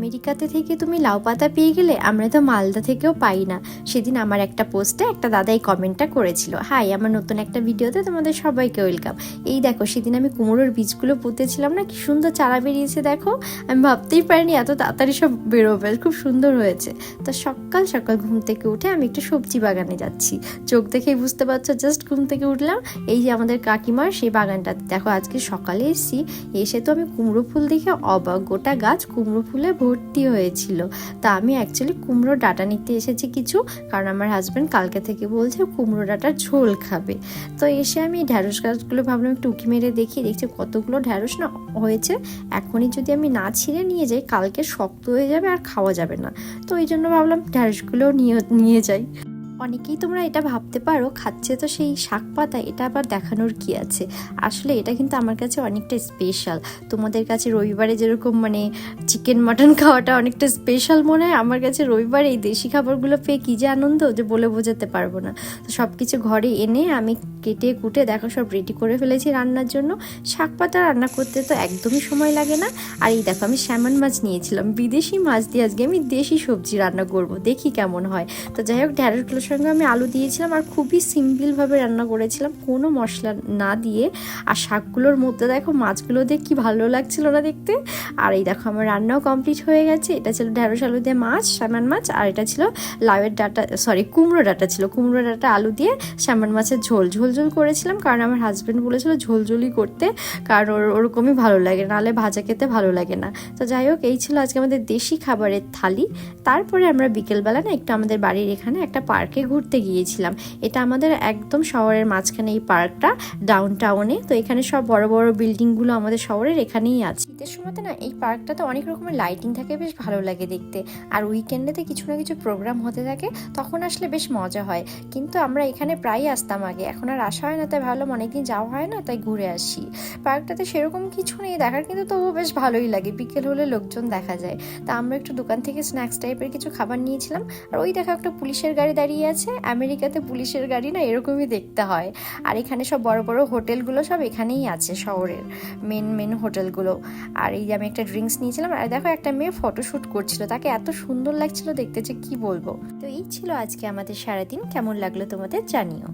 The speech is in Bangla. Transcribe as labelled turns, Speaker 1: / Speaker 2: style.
Speaker 1: আমেরিকাতে থেকে তুমি লাউ পাতা পেয়ে গেলে, আমরা তো মালদা থেকেও পাই না। সেদিন আমার একটা পোস্টে একটা দাদাই কমেন্টটা করেছিল, হাই আমার নতুন একটা ভিডিওতে তোমাদের সবাইকে ওয়েলকাম। এই দেখো সেদিন আমি কুমড়োর বীজগুলো পুঁতেছিলাম না, কি সুন্দর চারা বেরিয়েছে দেখো। আমি ভাবতেই পারিনি এত তাড়াতাড়ি সব বেরোবে, খুব সুন্দর হয়েছে। তো সকাল সকাল ঘুম থেকে উঠে আমি একটু সবজি বাগানে যাচ্ছি। চোখ দেখেই বুঝতে পারছো, জাস্ট ঘুম থেকে উঠলাম, এই যে আমাদের কাকিমার সেই বাগানটা দেখো। আজকে সকালে এসেছি, এসে তো আমি কুমড়ো ফুল দেখে অবাক, গোটা গাছ কুমড়ো ফুলে ভর্তি হয়েছিল। তা আমি অ্যাকচুয়ালি কুমড়ো ডাঁটা নিতে এসেছি কিছু, কারণ আমার হাজব্যান্ড কালকে থেকে বলছে কুমড়ো ডাঁটার ঝোল খাবে। তো এসে আমি ঢ্যাঁড়স গাছগুলো ভাবলাম একটু উঁকি মেরে দেখি, দেখছি কতগুলো ঢ্যাঁড়স না হয়েছে। এখনই যদি আমি না ছিঁড়ে নিয়ে যাই, কালকে শক্ত হয়ে যাবে আর খাওয়া যাবে না। তো এই জন্য ভাবলাম ঢ্যাঁড়সগুলোও নিয়ে যাই। অনেকেই তোমরা এটা ভাবতে পারো, খাচ্ছে তো সেই শাক পাতা, এটা আবার দেখানোর কি আছে। আসলে এটা কিন্তু আমার কাছে অনেকটা স্পেশাল। তোমাদের কাছে রবিবারে যেরকম মানে চিকেন মাটন খাওয়াটা অনেকটা স্পেশাল মনে হয়, আমার কাছে রবিবারে এই দেশি খাবারগুলো পেয়ে কী যে আনন্দ, যে বলে বোঝাতে পারবো না। তো সব কিছু ঘরে এনে আমি কেটে কুটে দেখো সব রেডি করে ফেলেছি রান্নার জন্য। শাক পাতা রান্না করতে তো একদমই সময় লাগে না। আর এই দেখো আমি স্যামন মাছ নিয়েছিলাম, বিদেশি মাছ দিয়ে আজকে আমি দেশি সবজি রান্না করব, দেখি কেমন হয়। তো যাই হোক, ঢ্যাঁড়সগুলোর সঙ্গে আমি আলু দিয়েছিলাম আর খুবই সিম্পলভাবে রান্না করেছিলাম, কোনো মশলা না দিয়ে। আর শাকগুলোর মধ্যে দেখো মাছগুলো দিয়ে কি ভালো লাগছিল না দেখতে। আর এই দেখো আমার রান্নাও কমপ্লিট হয়ে গেছে। এটা ছিল ঢ্যাঁড়স আলু দিয়ে মাছ, স্যামন মাছ, আর এটা ছিল লাউয়ের ডাঁটা, কুমড়ো ডাঁটা ছিল, কুমড়ো ডাঁটা আলু দিয়ে স্যামন মাছের ঝোল করেছিলাম। কারণ আমার হাজব্যান্ড বলেছিল ঝোলঝোলই করতে, কারণ ওরকমই ভালো লাগে, নাহলে ভাজা খেতে ভালো লাগে না। তো যাই হোক, এই ছিল আজকে আমাদের দেশি খাবারের থালি। তারপরে আমরা বিকেলবেলা না একটু আমাদের বাড়ির এখানে একটা পার্কে ঘুরতে গিয়েছিলাম। এটা আমাদের একদম শহরের মাঝখানে এই পার্কটা, ডাউন টাউনে। তো এখানে সব বড় বড় বিল্ডিংগুলো আমাদের শহরের এখানেই আছে। শীতের সময়তে না এই পার্কটাতে অনেক রকমের লাইটিং থাকে, বেশ ভালো লাগে দেখতে। আর উইকেন্ডেতে কিছু না কিছু প্রোগ্রাম হতে থাকে, তখন আসলে বেশ মজা হয়। কিন্তু আমরা এখানে প্রায়ই আসতাম আগে, এখন আর আসা হয় না, তাই ভাবলাম অনেকদিন যাওয়া হয় না, তাই ঘুরে আসি। পার্কটাতে সেরকম কিছু নেই দেখার, কিন্তু তবুও বেশ ভালোই লাগে, বিকেল হলে লোকজন দেখা যায়। তা আমরা একটু দোকান থেকে স্ন্যাক্স টাইপের কিছু খাবার নিয়েছিলাম। আর ওই দেখা একটা পুলিশের গাড়ি দাঁড়িয়ে আছে, আমেরিকাতে পুলিশের গাড়ি না এরকমই দেখতে হয়। আর এখানে সব বড় বড় হোটেলগুলো সব এখানেই আছে, শহরের মেন হোটেলগুলো। আর এই যে আমি একটা ড্রিঙ্কস নিয়েছিলাম, আর দেখো একটা মেয়ে ফটোশ্যুট করছিল, তাকে এত সুন্দর লাগছিল দেখতে যে কি বলবো। তো এই ছিল আজকে আমাদের সারাদিন, কেমন লাগলো তোমাদের জানিও।